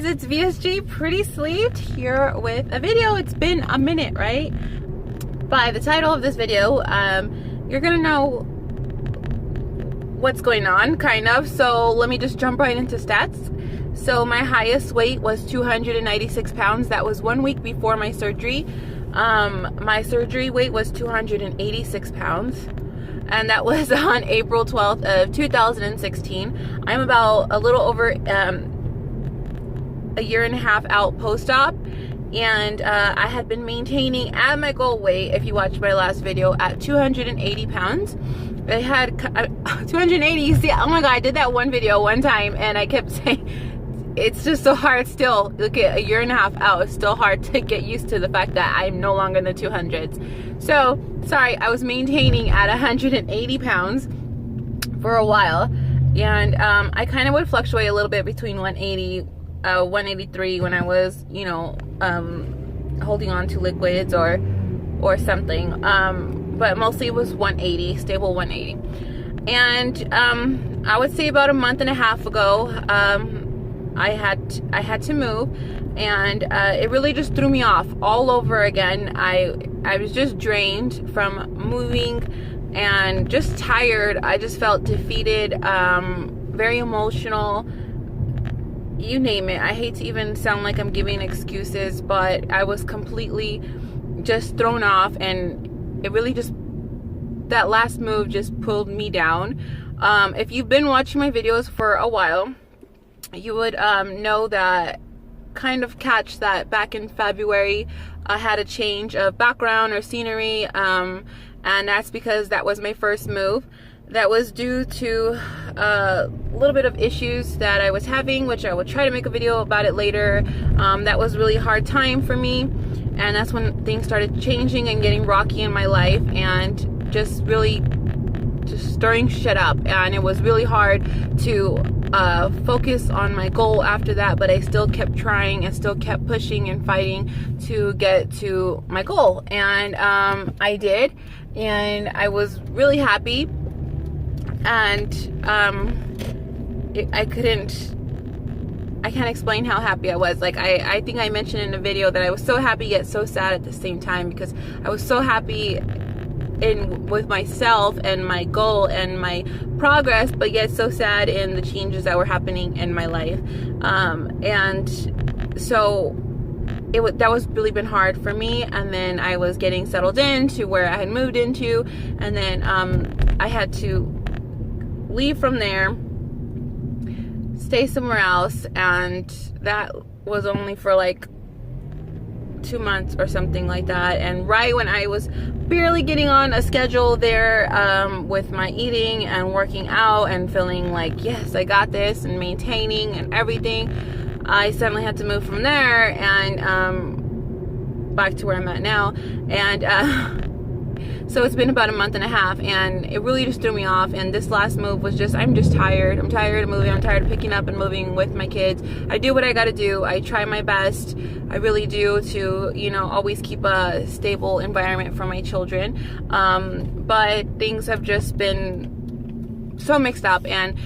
guys, it's VSG Pretty Sleeved here with a video. It's been a minute, right? By the title of this video, you're gonna know what's going on, kind of. So let me just jump right into stats. So my highest weight was 296 pounds. That was 1 week before my surgery. My surgery weight was 286 pounds. And that was on April 12th of 2016. I'm about a little over a year and a half out post-op, and I had been maintaining at my goal weight, if you watched my last video, at 280 pounds. I had 280, you see, oh my god, I did that one video one time and I kept saying it's just so hard still. Look at a year and a half out, it's still hard to get used to the fact that I'm no longer in the 200s. So sorry, I was maintaining at 180 pounds for a while, and I kind of would fluctuate a little bit between 180, 183 when I was, you know, holding on to liquids or something, but mostly it was 180, stable 180. And I would say about a month and a half ago, I had to move, and it really just threw me off all over again. I was just drained from moving and just tired. I just felt defeated, very emotional, you name it. I hate to even sound like I'm giving excuses, but I was completely just thrown off, and it really just, that last move just pulled me down. If you've been watching my videos for a while, you would know that, kind of catch that back in February I had a change of background or scenery, and that's because that was my first move. That was due to a little bit of issues that I was having, which I would try to make a video about it later. That was really hard time for me, and that's when things started changing and getting rocky in my life, and just really just stirring shit up. And it was really hard to focus on my goal after that, but I still kept trying and still kept pushing and fighting to get to my goal. And I did, and I was really happy. And I can't explain how happy I was. Like, I think I mentioned in a video that I was so happy yet so sad at the same time, because I was so happy with myself and my goal and my progress, but yet so sad in the changes that were happening in my life. And so that was really been hard for me. And then I was getting settled into where I had moved into, and then I had to leave from there, stay somewhere else, and that was only for like 2 months or something like that. And right when I was barely getting on a schedule there, with my eating and working out and feeling like, yes, I got this, and maintaining and everything, I suddenly had to move from there and back to where I'm at now. And so it's been about a month and a half, and it really just threw me off. And this last move was just, I'm just tired. I'm tired of moving. I'm tired of picking up and moving with my kids. I do what I gotta do. I try my best. I really do, to, you know, always keep a stable environment for my children. But things have just been so mixed up, and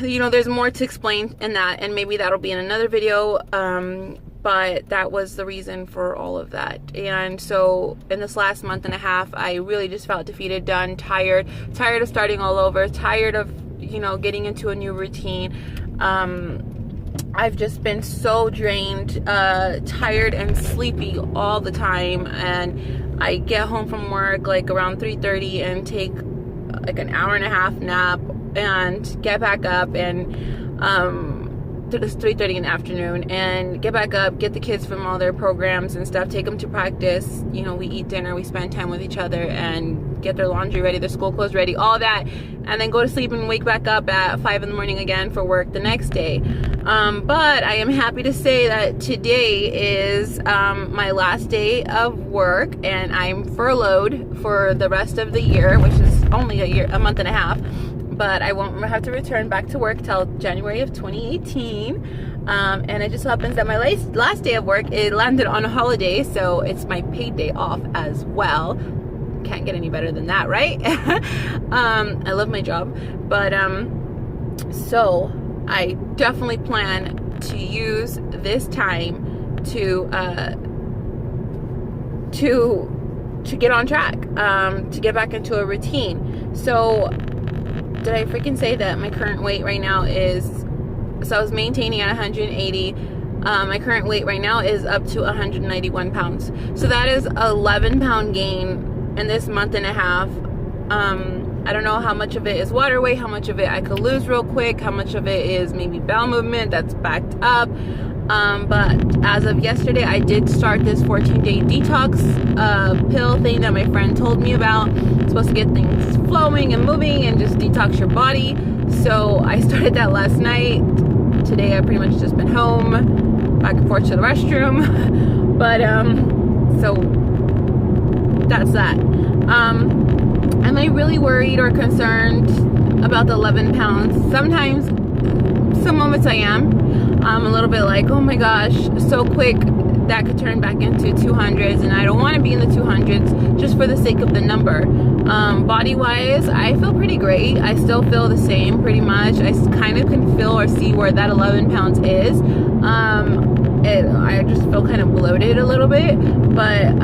you know, there's more to explain in that, and maybe that'll be in another video. But that was the reason for all of that. And so in this last month and a half, I really just felt defeated, done, tired of starting all over, tired of, you know, getting into a new routine. I've just been so drained, tired and sleepy all the time. And I get home from work like around 3:30 and take like an hour and a half nap and get back up, and to this 3:30 in the afternoon, and get back up, get the kids from all their programs and stuff, take them to practice, you know, we eat dinner, we spend time with each other, and get their laundry ready, their school clothes ready, all that, and then go to sleep and wake back up at 5 in the morning again for work the next day. But I am happy to say that today is my last day of work, and I'm furloughed for the rest of the year, which is only a month and a half. But I won't have to return back to work till January of 2018. And it just happens that my last day of work, it landed on a holiday, so it's my paid day off as well. Can't get any better than that, right? I love my job. But so I definitely plan to use this time to get on track, to get back into a routine. So did I freaking say that my current weight right now is, so I was maintaining at 180. My current weight right now is up to 191 pounds. So that is 11-pound gain in this month and a half. I don't know how much of it is water weight, how much of it I could lose real quick, how much of it is maybe bowel movement that's backed up. But as of yesterday, I did start this 14-day detox pill thing that my friend told me about. It's supposed to get things flowing and moving and just detox your body. So I started that last night. Today I've pretty much just been home, back and forth to the restroom. But so that's that. Am I really worried or concerned about the 11 pounds? Sometimes, some moments I am. I'm a little bit like, oh my gosh, so quick that could turn back into 200s, and I don't want to be in the 200s just for the sake of the number. Body wise, I feel pretty great. I still feel the same pretty much. I kind of can feel or see where that 11 pounds is. I just feel kind of bloated a little bit, but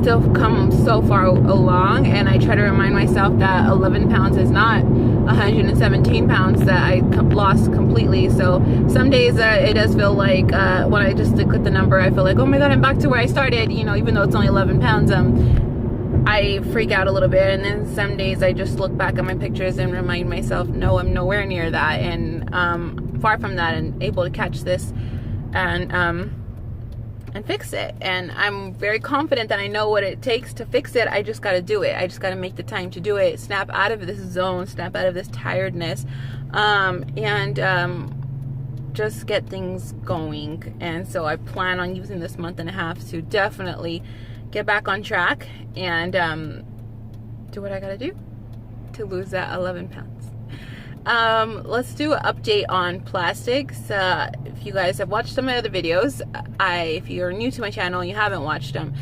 still come so far along. And I try to remind myself that 11 pounds is not 117 pounds that I lost completely. So some days it does feel like when I just look at the number, I feel like, oh my god, I'm back to where I started, you know, even though it's only 11 pounds. I freak out a little bit, and then some days I just look back at my pictures and remind myself, no, I'm nowhere near that, and far from that, and able to catch this and fix it. And I'm very confident that I know what it takes to fix it. I just got to do it. I just got to make the time to do it, snap out of this zone, snap out of this tiredness, and just get things going. And so I plan on using this month and a half to definitely get back on track and do what I gotta do to lose that 11 pounds. Let's do an update on plastics. If you guys have watched some of my other videos, if you're new to my channel and you haven't watched them,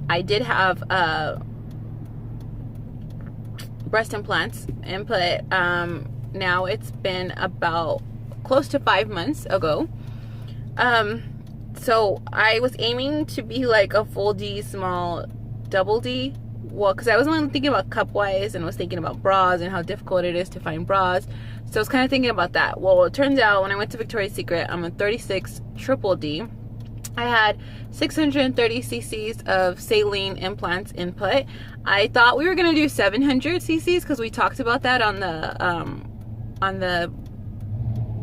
I did have breast implants input. Now it's been about close to 5 months ago. So I was aiming to be like a full D, small double D. Well, because I was only thinking about cup wise, and was thinking about bras and how difficult it is to find bras. So I was kind of thinking about that. Well, it turns out when I went to Victoria's Secret, I'm a 36 triple D. I had 630 cc's of saline implants input. I thought we were gonna do 700 cc's because we talked about that on the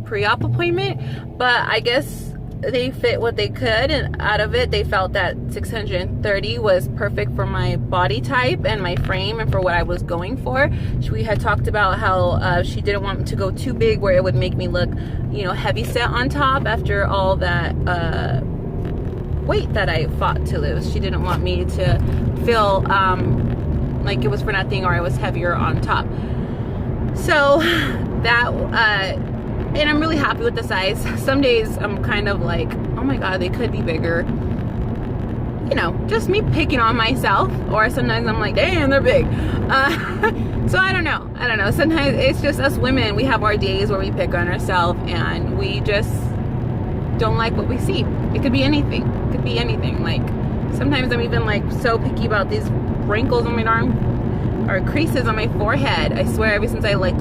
pre-op appointment, but I guess they fit what they could, and out of it they felt that 630 was perfect for my body type and my frame and for what I was going for. We had talked about how she didn't want me to go too big where it would make me look, you know, heavy set on top after all that weight that I fought to lose. She didn't want me to feel like it was for nothing or I was heavier on top. So that and I'm really happy with the size. Some days I'm kind of like, oh my god, they could be bigger. You know, just me picking on myself. Or sometimes I'm like, damn, they're big. So I don't know. Sometimes it's just us women. We have our days where we pick on ourselves and we just don't like what we see. It could be anything. It could be anything. Like, sometimes I'm even like so picky about these wrinkles on my arm or creases on my forehead. I swear, ever since I like,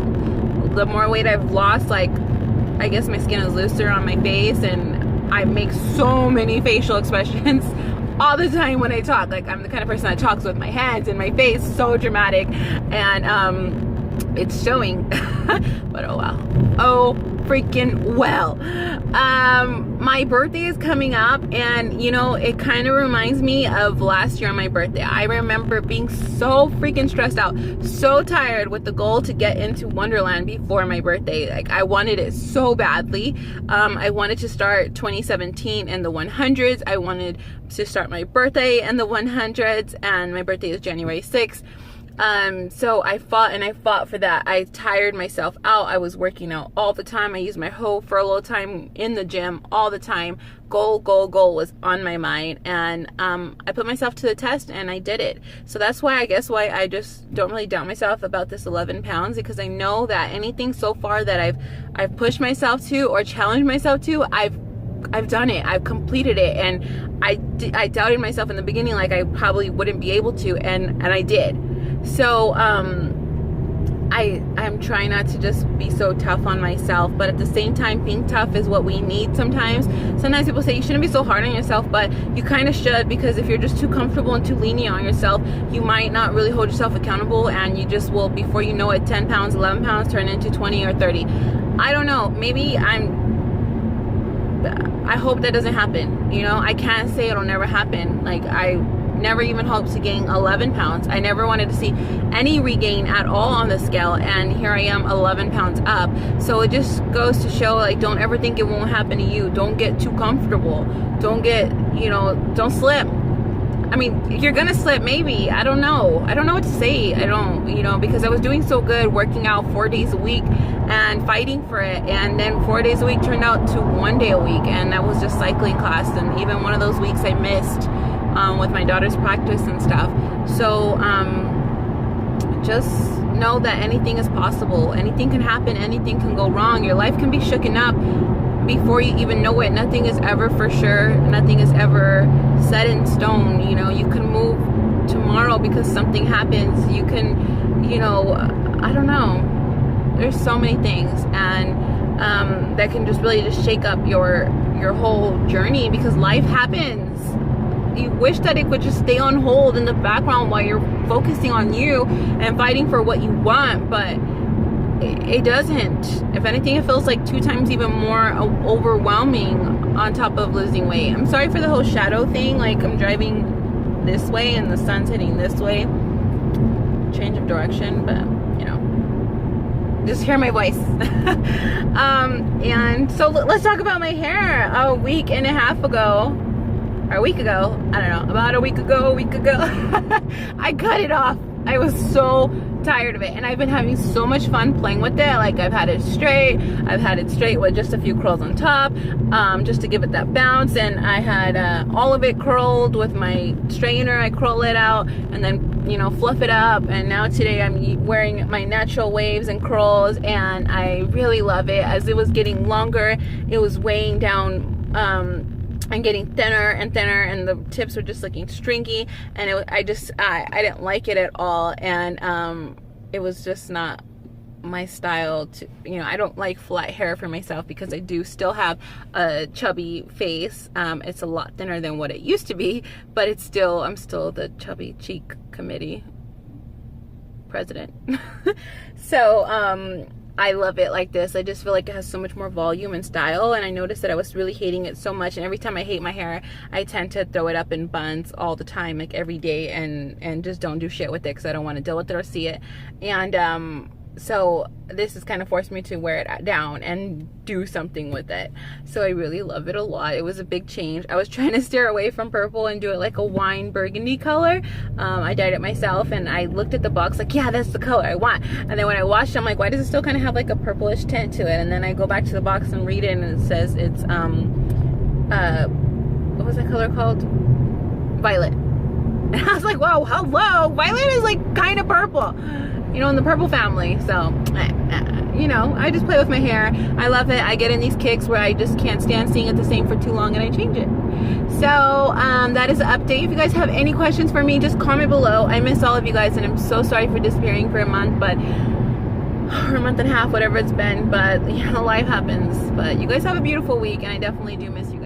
the more weight I've lost, like, I guess my skin is looser on my face, and I make so many facial expressions all the time when I talk. Like, I'm the kind of person that talks with my hands and my face, so dramatic, and it's showing. But oh well. Oh freaking well. My birthday is coming up, and you know, it kind of reminds me of last year on my birthday. I remember being so freaking stressed out, so tired, with the goal to get into Wonderland before my birthday. Like, I wanted it so badly. I wanted to start 2017 in the 100s. I wanted to start my birthday in the 100s, and my birthday is January 6th. So I fought for that. I tired myself out. I was working out all the time. I used my whole furlough time in the gym all the time. Goal was on my mind, and I put myself to the test and I did it. So that's why I just don't really doubt myself about this 11 pounds, because I know that anything so far that I've pushed myself to or challenged myself to, I've done it. I've completed it. And I doubted myself in the beginning, like I probably wouldn't be able to, and I did. So I'm trying not to just be so tough on myself, but at the same time, being tough is what we need sometimes. Sometimes people say you shouldn't be so hard on yourself, but you kind of should, because if you're just too comfortable and too lenient on yourself, you might not really hold yourself accountable, and you just will, before you know it, 10 pounds, 11 pounds turn into 20 or 30. I don't know. Maybe I hope that doesn't happen. You know, I can't say it'll never happen. Like, I never even hoped to gain 11 pounds. I never wanted to see any regain at all on the scale, and here I am 11 pounds up. So it just goes to show, like, don't ever think it won't happen to you. Don't get too comfortable. Don't get, don't slip. I mean, you're gonna slip, maybe. I don't know what to say. Because I was doing so good, working out 4 days a week and fighting for it, and then 4 days a week turned out to 1 day a week, and that was just cycling class, and even one of those weeks I missed with my daughter's practice and stuff. So just know that anything is possible. Anything can happen. Anything can go wrong. Your life can be shooken up before you even know it. Nothing is ever for sure. Nothing is ever set in stone. You can move tomorrow because something happens. You can, I don't know. There's so many things, and that can just really just shake up your whole journey, because life happens. You wish that it would just stay on hold in the background while you're focusing on you and fighting for what you want, but it doesn't. If anything, it feels like 2 times even more overwhelming on top of losing weight. I'm sorry for the whole shadow thing. Like, I'm driving this way and the sun's hitting this way. Change of direction, but just hear my voice. And so let's talk about my hair. A week and a half ago, or a week ago, I don't know, about a week ago, I cut it off. I was so tired of it, and I've been having so much fun playing with it. Like, I've had it straight with just a few curls on top, just to give it that bounce, and I had all of it curled with my straightener. I curl it out and then fluff it up, and now today I'm wearing my natural waves and curls, and I really love it. As it was getting longer, it was weighing down and getting thinner and thinner, and the tips were just looking stringy, and I didn't like it at all, and it was just not my style to, I don't like flat hair for myself, because I do still have a chubby face. It's a lot thinner than what it used to be, but I'm still the chubby cheek committee president. So I love it like this. I just feel like it has so much more volume and style, and I noticed that I was really hating it so much, and every time I hate my hair, I tend to throw it up in buns all the time, like every day, and just don't do shit with it, because I don't want to deal with it or see it. And so this has kind of forced me to wear it down and do something with it. So I really love it a lot. It was a big change. I was trying to steer away from purple and do it like a wine burgundy color. I dyed it myself, and I looked at the box like, yeah, that's the color I want. And then when I washed it, I'm like, why does it still kind of have like a purplish tint to it? And then I go back to the box and read it, and it says it's what was that color called? Violet. And I was like, whoa, hello, violet is like kind of purple, in the purple family. So I just play with my hair. I love it. I get in these kicks where I just can't stand seeing it the same for too long, and I change it. So that is the update. If you guys have any questions for me, just comment below. I miss all of you guys, and I'm so sorry for disappearing for a month, or a month and a half, whatever it's been, but life happens. But you guys have a beautiful week, and I definitely do miss you guys.